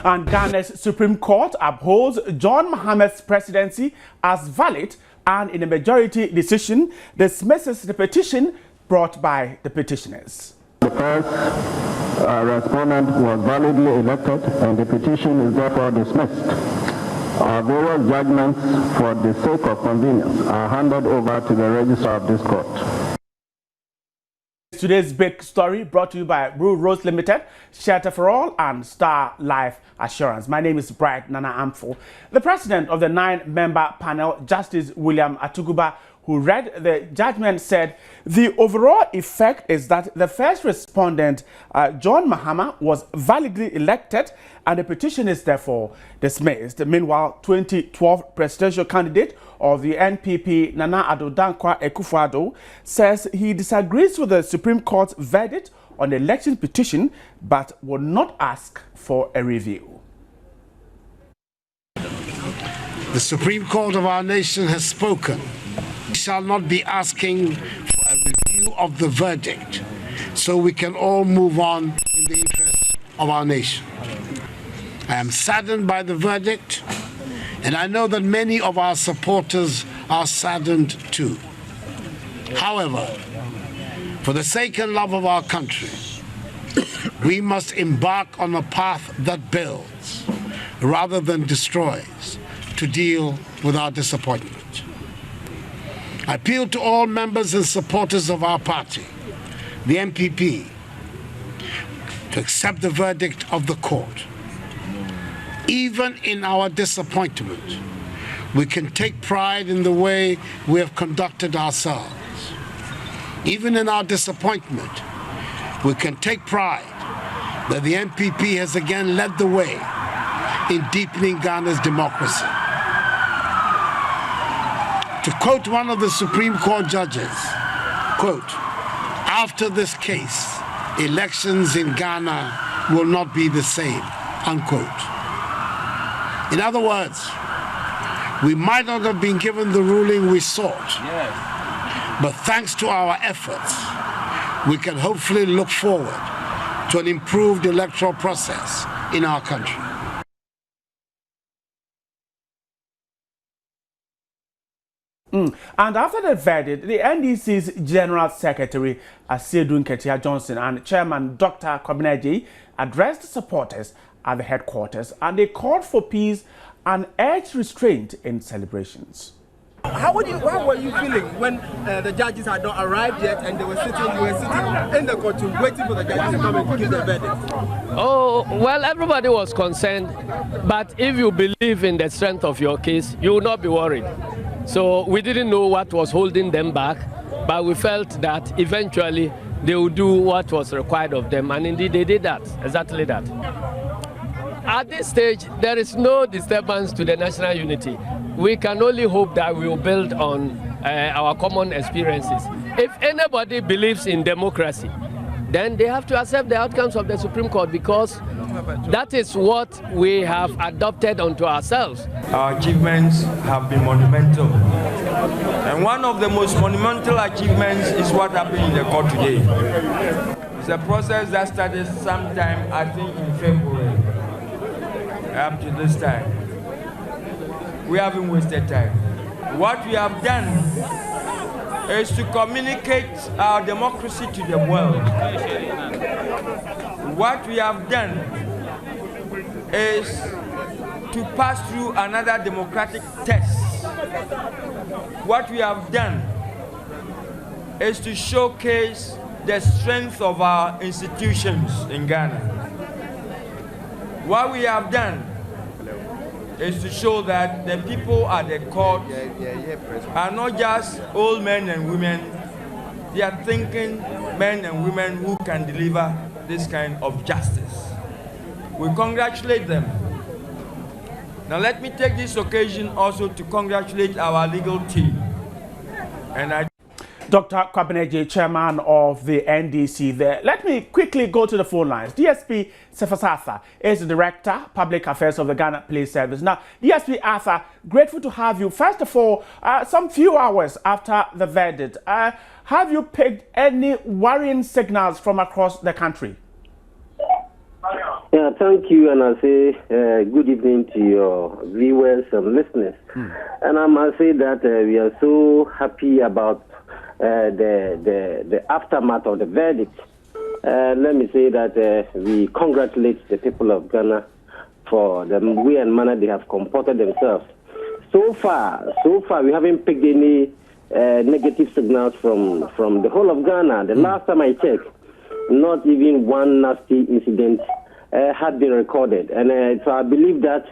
And Ghana's Supreme Court upholds John Mahama's presidency as valid and in a majority decision dismisses the petition brought by the petitioners. The first respondent was validly elected and the petition is therefore dismissed. Various judgments for the sake of convenience are handed over to the registrar of this court. Today's big story brought to you by Blue Rose Limited, Shelter for All and Star Life Assurance. My name is Bright Nana Amfo. The president of the 9-member panel, Justice William Atuguba, who read the judgment, said the overall effect is that the first respondent, John Mahama, was validly elected and the petition is therefore dismissed. Meanwhile, 2012 presidential candidate of the NPP, Nana Addo Dankwa Akufo-Addo, says he disagrees with the Supreme Court's verdict on the election petition but will not ask for a review. The Supreme Court of our nation has spoken. We shall not be asking for a review of the verdict so we can all move on in the interest of our nation. I am saddened by the verdict, and I know that many of our supporters are saddened too. However, for the sake and love of our country, we must embark on a path that builds rather than destroys to deal with our disappointment. I appeal to all members and supporters of our party, the NPP, to accept the verdict of the court. Even in our disappointment, we can take pride in the way we have conducted ourselves. Even in our disappointment, we can take pride that the NPP has again led the way in deepening Ghana's democracy. To quote one of the Supreme Court judges, quote, "After this case, elections in Ghana will not be the same," unquote. In other words, we might not have been given the ruling we sought, but thanks to our efforts, we can hopefully look forward to an improved electoral process in our country. And after the verdict, the NDC's General Secretary, Asiedu Nketia Johnson, and Chairman Dr. Kwabena Adjei addressed supporters at the headquarters, and they called for peace and urged restraint in celebrations. How were you feeling when the judges had not arrived yet and you were sitting in the courtroom waiting for the judges to come and give their verdict? Oh, well, everybody was concerned, but if you believe in the strength of your case, you will not be worried. So we didn't know what was holding them back, but we felt that eventually they would do what was required of them, and indeed they did that, exactly that. At this stage, there is no disturbance to the national unity. We can only hope that we will build on our common experiences. If anybody believes in democracy, then they have to accept the outcomes of the Supreme Court, because that is what we have adopted onto ourselves. Our achievements have been monumental. And one of the most monumental achievements is what happened in the court today. It's a process that started sometime, I think, in February. Up to this time, we haven't wasted time. What we have done is to communicate our democracy to the world. What we have done is to pass through another democratic test. What we have done is to showcase the strength of our institutions in Ghana. What we have done is to show that the people at the court are not just old men and women, they are thinking men and women who can deliver this kind of justice. We congratulate them. Now let me take this occasion also to congratulate our legal team. And Dr. Kwabena Adjei, chairman of the NDC there. Let me quickly go to the phone lines. DSP Cephas Arthur is the Director, Public Affairs of the Ghana Police Service. Now, DSP Arthur, grateful to have you. First of all, some few hours after the verdict, have you picked any worrying signals from across the country? Yeah, thank you, and I say good evening to your viewers and listeners. And I must say that we are so happy about the aftermath of the verdict. Let me say that we congratulate the people of Ghana for the way and manner they have comported themselves. So far, we haven't picked any negative signals from the whole of Ghana. The last time I checked, not even one nasty incident had been recorded. And so I believe that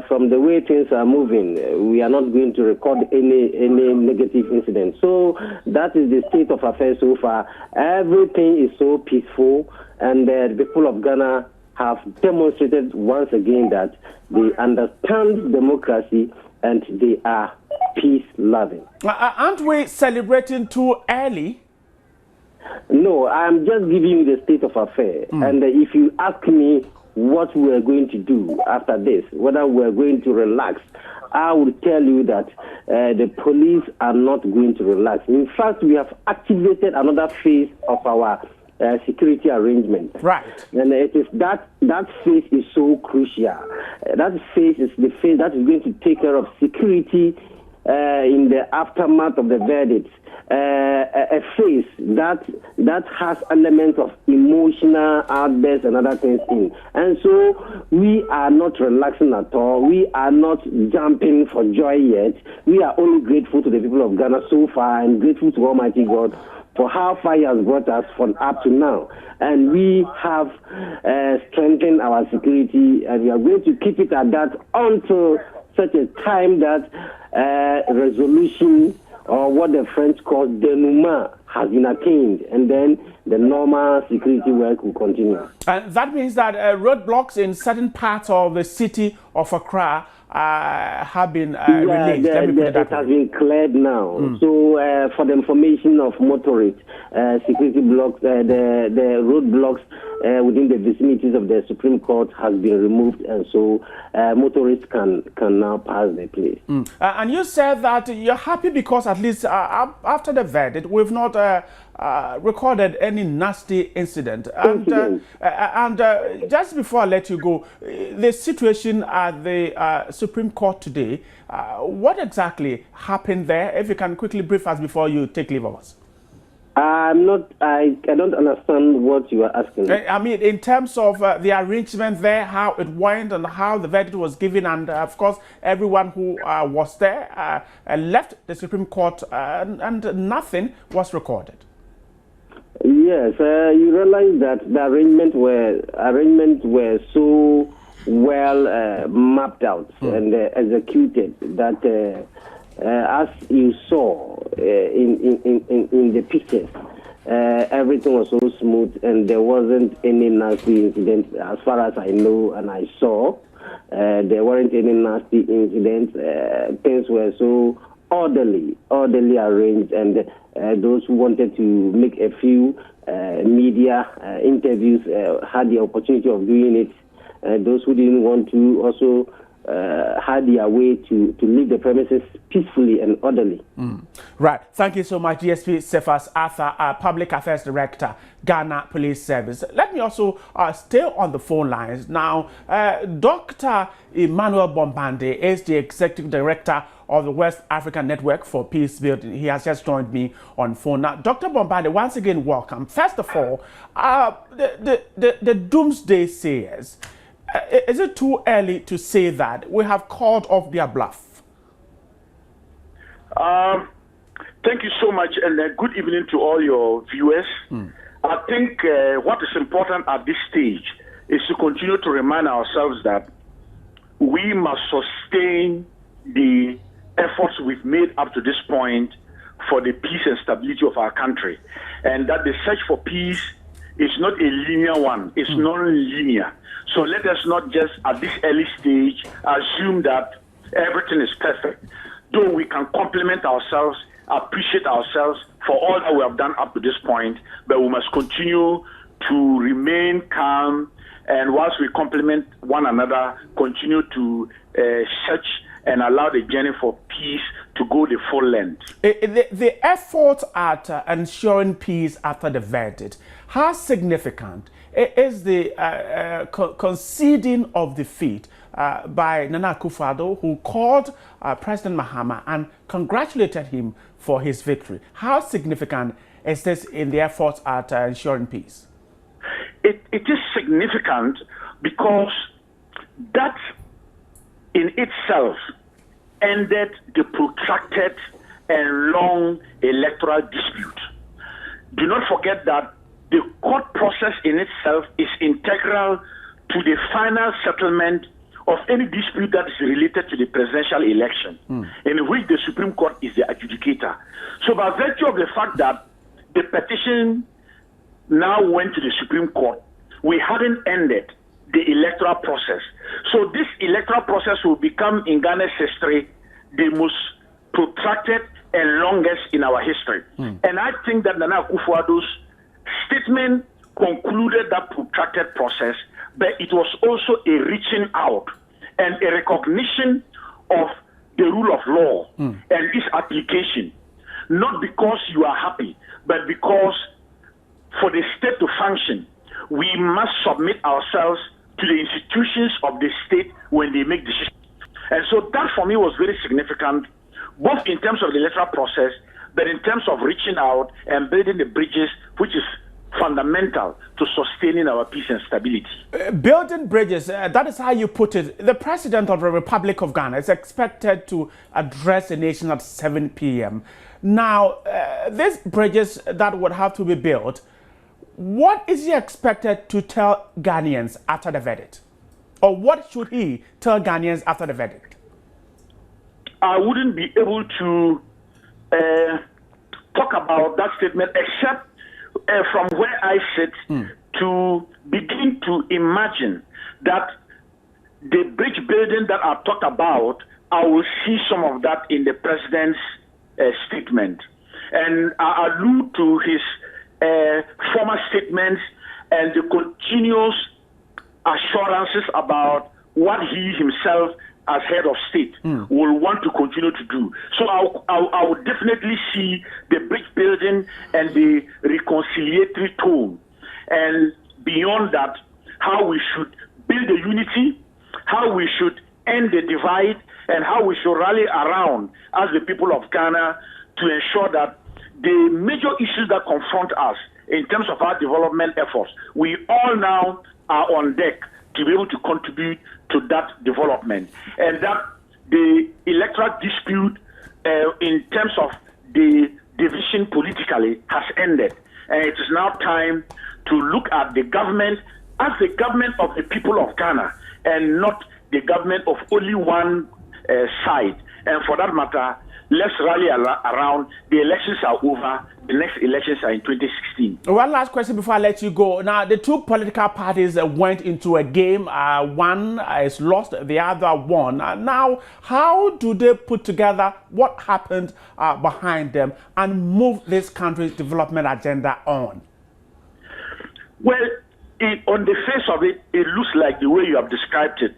from the way things are moving, we are not going to record any negative incident. So that is the state of affairs so far. Everything is so peaceful, and the people of Ghana have demonstrated once again that they understand democracy and they are peace-loving. Aren't we celebrating too early? No, I'm just giving you the state of affairs. And if you ask me what we are going to do after this, whether we are going to relax, I would tell you that the police are not going to relax. In fact, we have activated another phase of our security arrangement. Right. And it is that phase is so crucial. That phase is the phase that is going to take care of security in the aftermath of the verdict. A phase that has elements of emotional outbursts and other things in. And so we are not relaxing at all. We are not jumping for joy yet. We are only grateful to the people of Ghana so far and grateful to Almighty God for how far He has brought us from up to now. And we have strengthened our security, and we are going to keep it at that until such a time that resolution, or what the French call denouement, has been attained, and then the normal security work will continue. And that means that roadblocks in certain parts of the city of Accra have been released. Let me put it that way. Has been cleared now. So for the information of motorists, security blocks, the roadblocks within the vicinities of the Supreme Court has been removed, and so motorists can now pass the place. And you said that you're happy because at least after the verdict, we've not recorded any nasty incident. And just before I let you go, the situation at the Supreme Court today, what exactly happened there? If you can quickly brief us before you take leave of us. I don't understand what you are asking. I mean, in terms of the arrangement there, how it went and how the verdict was given, and of course, everyone who was there left the Supreme Court and nothing was recorded. Yes, you realize that the arrangements were so well mapped out and executed that. As you saw in the pictures, everything was so smooth and there wasn't any nasty incident as far as I know and I saw. There weren't any nasty incidents. Things were so orderly arranged, and those who wanted to make a few media interviews had the opportunity of doing it. Those who didn't want to also had their way to leave the premises peacefully and orderly. Right. Thank you so much, DSP Cephas Arthur, Public Affairs Director, Ghana Police Service. Let me also stay on the phone lines. Now, Dr. Emmanuel Bombande is the Executive Director of the West African Network for Peace Building. He has just joined me on phone. Now, Dr. Bombande, once again, welcome. First of all, the doomsday sayers, is it too early to say that we have called off their bluff? Thank you so much, and good evening to all your viewers. I think what is important at this stage is to continue to remind ourselves that we must sustain the efforts we've made up to this point for the peace and stability of our country, and that the search for peace is not a linear one, it's non-linear. So let us not just at this early stage assume that everything is perfect. Though we can compliment ourselves, appreciate ourselves for all that we have done up to this point, but we must continue to remain calm, and whilst we compliment one another, continue to search and allow the journey for peace to go the full length. The effort at ensuring peace after the verdict, how significant is the conceding of defeat by Nana Akufo-Addo, who called President Mahama and congratulated him for his victory. How significant is this in the efforts at ensuring peace? It is significant because that in itself ended the protracted and long electoral dispute. Do not forget that the court process in itself is integral to the final settlement of any dispute that is related to the presidential election, in which the Supreme Court is the adjudicator. So by virtue of the fact that the petition now went to the Supreme Court, we hadn't ended the electoral process. So this electoral process will become, in Ghana's history, the most protracted and longest in our history. And I think that Nana Akufo-Addo's statement concluded that protracted process, but it was also a reaching out and a recognition of the rule of law and its application, not because you are happy, but because for the state to function, we must submit ourselves to the institutions of the state when they make decisions. And so that for me was very significant, both in terms of the electoral process, but in terms of reaching out and building the bridges, which is fundamental to sustaining our peace and stability. Building bridges, that is how you put it. The President of the Republic of Ghana is expected to address the nation at 7 p.m. Now, these bridges that would have to be built, what is he expected to tell Ghanaians after the verdict? Or what should he tell Ghanaians after the verdict? I wouldn't be able to talk about that statement except from where I sit to begin to imagine that the bridge building that I've talked about, I will see some of that in the president's statement. And I allude to his former statements and the continuous assurances about what he himself as head of state will want to continue to do. So I will definitely see the bridge building and the reconciliatory tone. And beyond that, how we should build a unity, how we should end the divide, and how we should rally around as the people of Ghana to ensure that the major issues that confront us in terms of our development efforts, we all now are on deck to be able to contribute to that development. And that the electoral dispute in terms of the division politically has ended. And it is now time to look at the government as the government of the people of Ghana and not the government of only one side. And for that matter, let's rally around. The elections are over. The next elections are in 2016. One last question before I let you go. Now, the two political parties went into a game. One is lost, the other won. Now, how do they put together what happened behind them and move this country's development agenda on? Well, on the face of it, it looks like the way you have described it.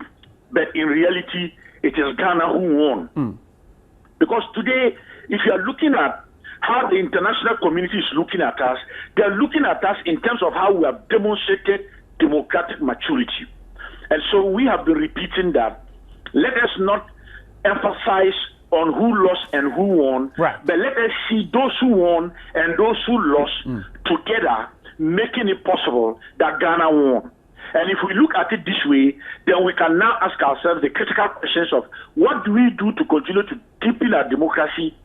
But in reality, it is Ghana who won. Because today, if you are looking at how the international community is looking at us, they are looking at us in terms of how we have demonstrated democratic maturity. And so we have been repeating that. Let us not emphasize on who lost and who won, but let us see those who won and those who lost together, making it possible that Ghana won. And if we look at it this way, then we can now ask ourselves the critical questions of what do we do to continue to deepen our democracy,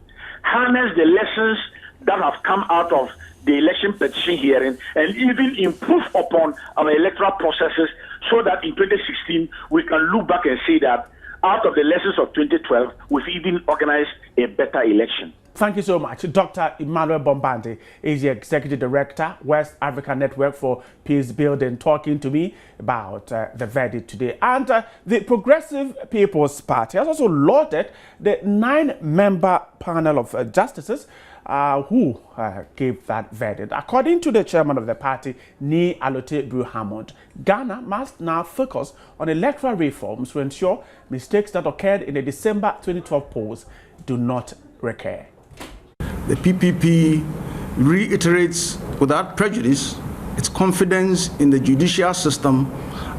harness the lessons that have come out of the election petition hearing, and even improve upon our electoral processes so that in 2016 we can look back and say that out of the lessons of 2012, we've even organized a better election. Thank you so much. Dr. Emmanuel Bombande is the Executive Director, West Africa Network for Peace Building, talking to me about the verdict today. And the Progressive People's Party has also lauded the 9-member panel of justices who gave that verdict. According to the chairman of the party, Ni Alote Bru-Hammond, Ghana must now focus on electoral reforms to ensure mistakes that occurred in the December 2012 polls do not recur. The PPP reiterates without prejudice its confidence in the judicial system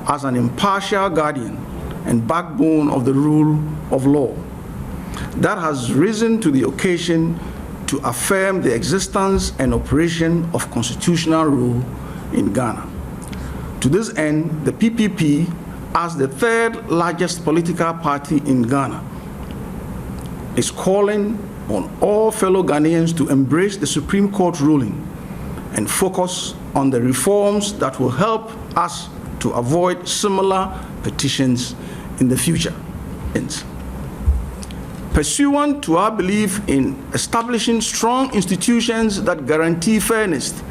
as an impartial guardian and backbone of the rule of law. That has risen to the occasion to affirm the existence and operation of constitutional rule in Ghana. To this end, the PPP, as the third largest political party in Ghana, is calling on all fellow Ghanaians to embrace the Supreme Court ruling and focus on the reforms that will help us to avoid similar petitions in the future. Pursuant to our belief in establishing strong institutions that guarantee fairness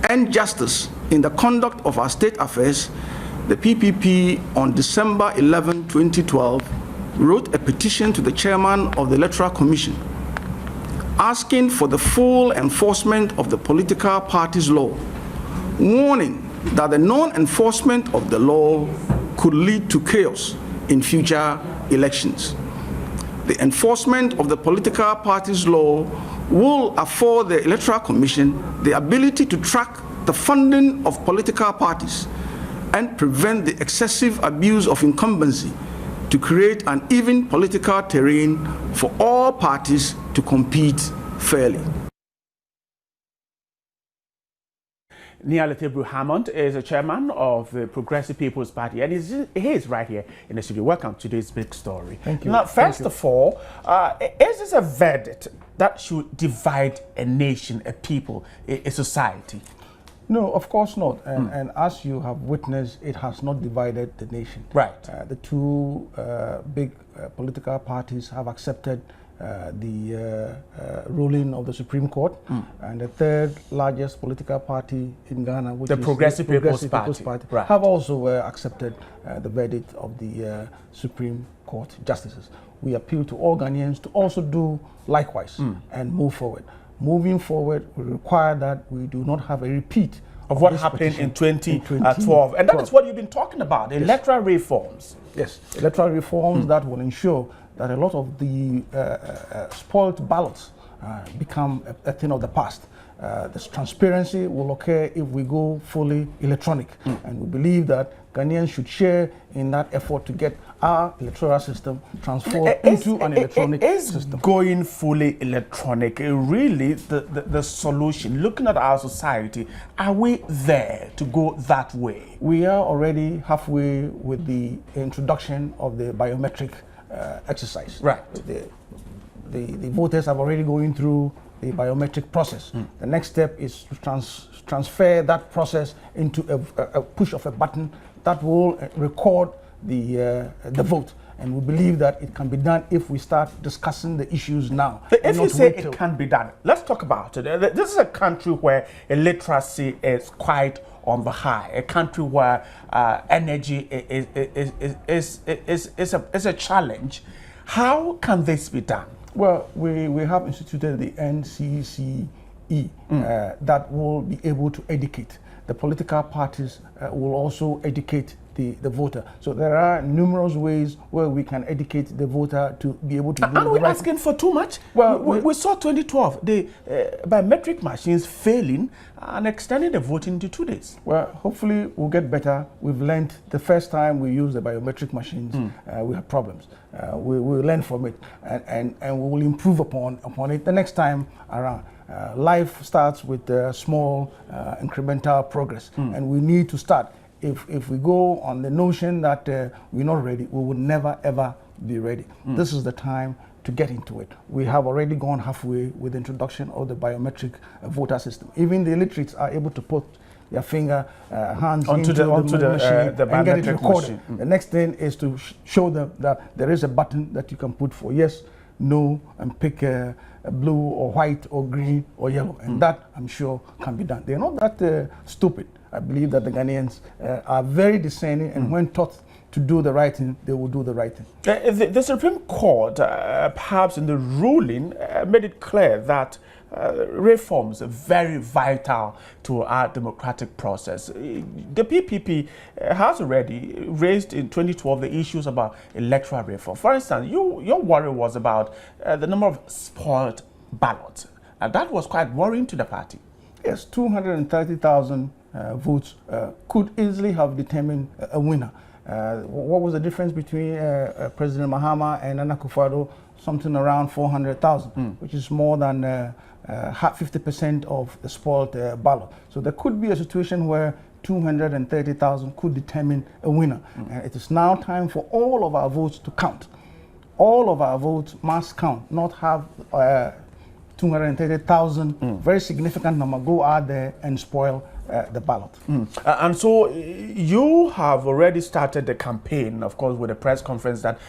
and justice in the conduct of our state affairs, the PPP on December 11, 2012, wrote a petition to the chairman of the Electoral Commission asking for the full enforcement of the political parties law, warning that the non-enforcement of the law could lead to chaos in future elections. The enforcement of the political parties law will afford the Electoral Commission the ability to track the funding of political parties and prevent the excessive abuse of incumbency to create an even political terrain for all parties to compete fairly. Nialetha Tebru Hammond is the chairman of the Progressive People's Party, and he is right here in the studio. Welcome to today's big story. Thank you. Now, first of all, is this a verdict that should divide a nation, a people, a society? No, of course not. And as you have witnessed, it has not divided the nation. Right. The two big political parties have accepted the ruling of the Supreme Court, and the third largest political party in Ghana, which the is Progressive the People's Party, right, have also accepted the verdict of the Supreme Court justices. We appeal to all Ghanaians to also do likewise and move forward. Moving forward, we require that we do not have a repeat of what happened in 2012. And that is what you've been talking about, electoral reforms. Yes, electoral reforms that will ensure that a lot of the spoiled ballots become a thing of the past. This transparency will occur if we go fully electronic. And we believe that Ghanaians should share in that effort to get our electoral system transformed into an electronic system. Going fully electronic really the solution? Looking at our society, are we there to go that way? We are already halfway with the introduction of the biometric exercise. Right. The voters have already going through the biometric process. The next step is to transfer that process into a push of a button that will record the vote. And we believe that it can be done if we start discussing the issues now. If you say it can be done, let's talk about it. This is a country where illiteracy is quite on the high, a country where energy is a challenge. How can this be done? Well, we have instituted the NCCE that will be able to educate. The political parties will also educate the voter. So there are numerous ways where we can educate the voter to be able to do Are we asking for too much? Well, we saw 2012, the biometric machines failing and extending the voting to 2 days. Well, hopefully we'll get better. We've learned the first time we used the biometric machines, we had problems. We'll learn from it and we will improve upon it the next time around. Life starts with small incremental progress, and we need to start. If we go on the notion that we're not ready, we will never ever be ready. This is the time to get into it. We have already gone halfway with the introduction of the biometric voter system. Even the illiterates are able to put their hands onto the machine and get it recorded. The next thing is to show them that there is a button that you can put for yes, no, and pick a blue or white or green or yellow, and that I'm sure can be done. They're not that stupid. I believe that the Ghanaians are very discerning, and when taught to do the right thing, they will do the right thing. The Supreme Court, perhaps in the ruling, made it clear that reforms are very vital to our democratic process. The PPP has already raised in 2012 the issues about electoral reform. For instance, your worry was about the number of spoiled ballots. And that was quite worrying to the party. Yes, 230,000 votes could easily have determined a winner. What was the difference between President Mahama and Nana Akufo-Addo? Something around 400,000, which is more than 50% of the spoiled ballot. So there could be a situation where 230,000 could determine a winner. And it is now time for all of our votes to count. All of our votes must count, not have 230,000, very significant number, go out there and spoil the ballot. And so you have already started the campaign, of course, with a press conference that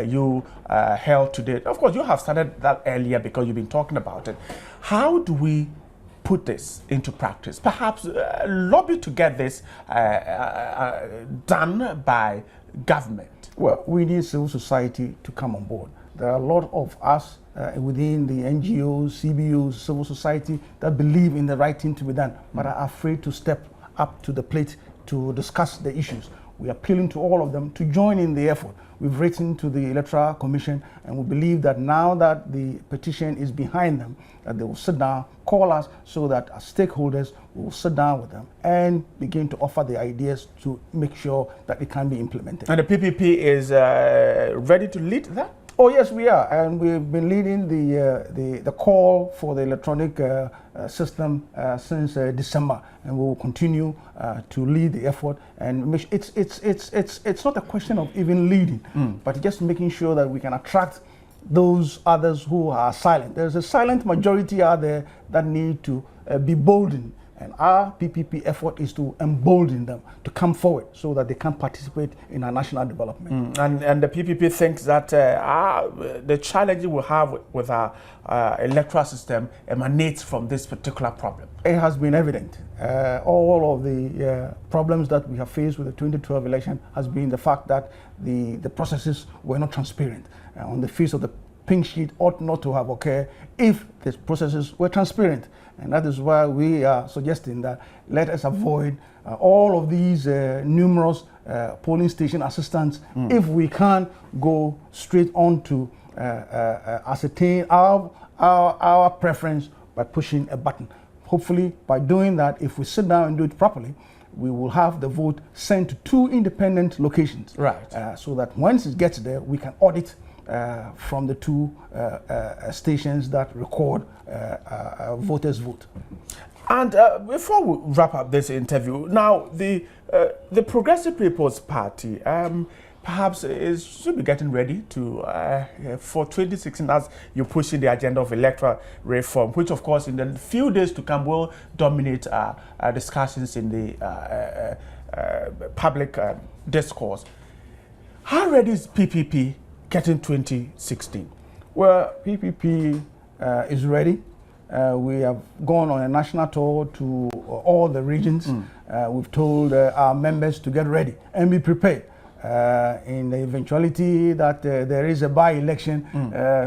you held today. Of course, you have started that earlier because you've been talking about it. How do we put this into practice? Perhaps lobby to get this done by government. Well, we need civil society to come on board. There are a lot of us within the NGOs, CBOs, civil society that believe in the right thing to be done, but are afraid to step up to the plate to discuss the issues. We are appealing to all of them to join in the effort. We've written to the Electoral Commission, and we believe that now that the petition is behind them, that they will sit down, call us, so that as stakeholders we will sit down with them and begin to offer the ideas to make sure that it can be implemented. And the PPP is ready to lead that? Oh yes, we are, and we've been leading the call for the electronic system since December, and we will continue to lead the effort. And it's not a question of even leading, but just making sure that we can attract those others who are silent. There's a silent majority out there that need to be boldened. And our PPP effort is to embolden them to come forward so that they can participate in our national development. And the PPP thinks that the challenge we have with our electoral system emanates from this particular problem. It has been evident. All of the problems that we have faced with the 2012 election has been the fact that the processes were not transparent. On the face of the pink sheet ought not to have occurred if the processes were transparent. And that is why we are suggesting that let us avoid all of these numerous polling station assistants if we can go straight on to ascertain our preference by pushing a button. Hopefully, by doing that, if we sit down and do it properly, we will have the vote sent to 2 independent locations. Right. So that once it gets there, we can audit from the 2 stations that record voters' vote. And before we wrap up this interview, now the Progressive People's Party perhaps should be getting ready to for 2016 as you're pushing the agenda of electoral reform, which of course in the few days to come will dominate discussions in the public discourse. How ready is PPP getting 2016? Well, PPP is ready. We have gone on a national tour to all the regions. We've told our members to get ready and be prepared. In the eventuality that there is a by-election,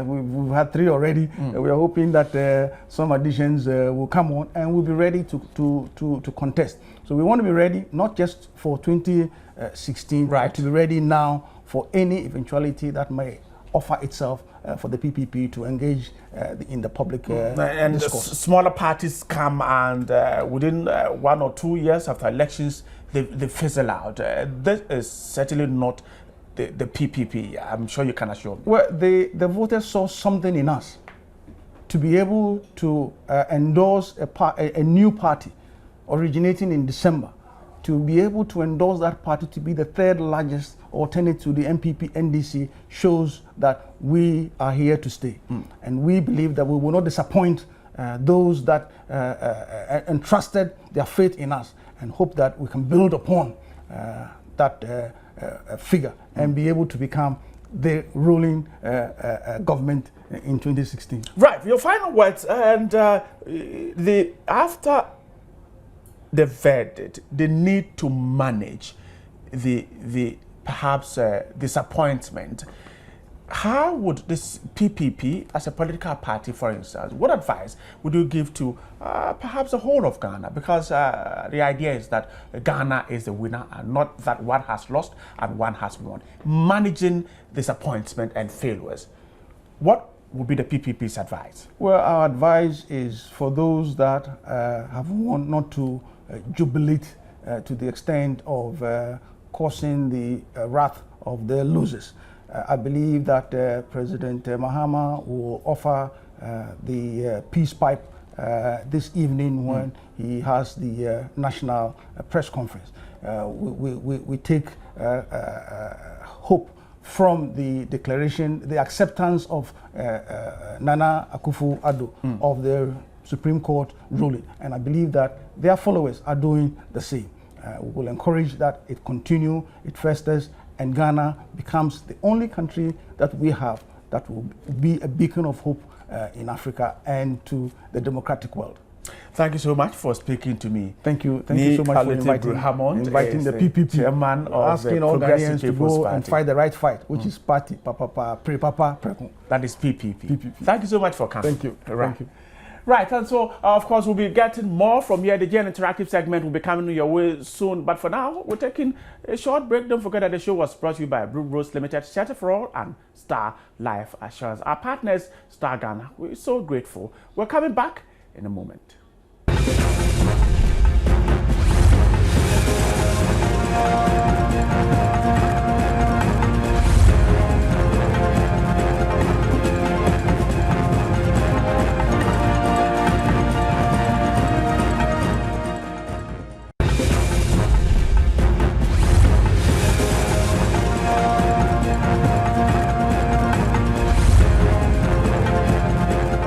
we've had 3 already. We are hoping that some additions will come on, and we'll be ready to contest. So we want to be ready not just for 2016, right, to be ready now for any eventuality that may offer itself for the PPP to engage in the public and discourse. Smaller parties come and within 1 or 2 years after elections, they fizzle out. This is certainly not the PPP. I'm sure you can assure me. Well, the voters saw something in us to be able to endorse a new party originating in December, to be able to endorse that party to be the 3rd largest alternative to the MPP NDC shows that we are here to stay. And we believe that we will not disappoint those that entrusted their faith in us, and hope that we can build upon that figure and be able to become the ruling government in 2016. Right, your final words, and after the verdict, the need to manage the perhaps disappointment. How would this PPP, as a political party, for instance, what advice would you give to perhaps the whole of Ghana? Because the idea is that Ghana is the winner and not that one has lost and one has won. Managing disappointment and failures, what would be the PPP's advice? Well, our advice is for those that have won not to jubilate to the extent of causing the wrath of the losers. I believe that President Mahama will offer the peace pipe this evening when he has the national press conference. We take hope from the declaration, the acceptance of Nana Akufo-Addo of the Supreme Court ruling, and I believe that their followers are doing the same. We will encourage that it continue, it festers, and Ghana becomes the only country that we have that will be a beacon of hope in Africa and to the democratic world. Thank you so much for speaking to me. Thank you so much for inviting the PPP, chairman of asking the all Progressive Ghanaians to People's go Party. and fight the right fight, which is party, pre-papa, pre-kun. That is PPP. Thank you so much for coming. Thank you. Right. Thank you. Right, and so, of course, we'll be getting more from here. The GN Interactive segment will be coming your way soon. But for now, we're taking a short break. Don't forget that the show was brought to you by Blue Rose Limited, Shelter for All, and Star Life Assurance. Our partners, Star Ghana. We're so grateful. We're coming back in a moment.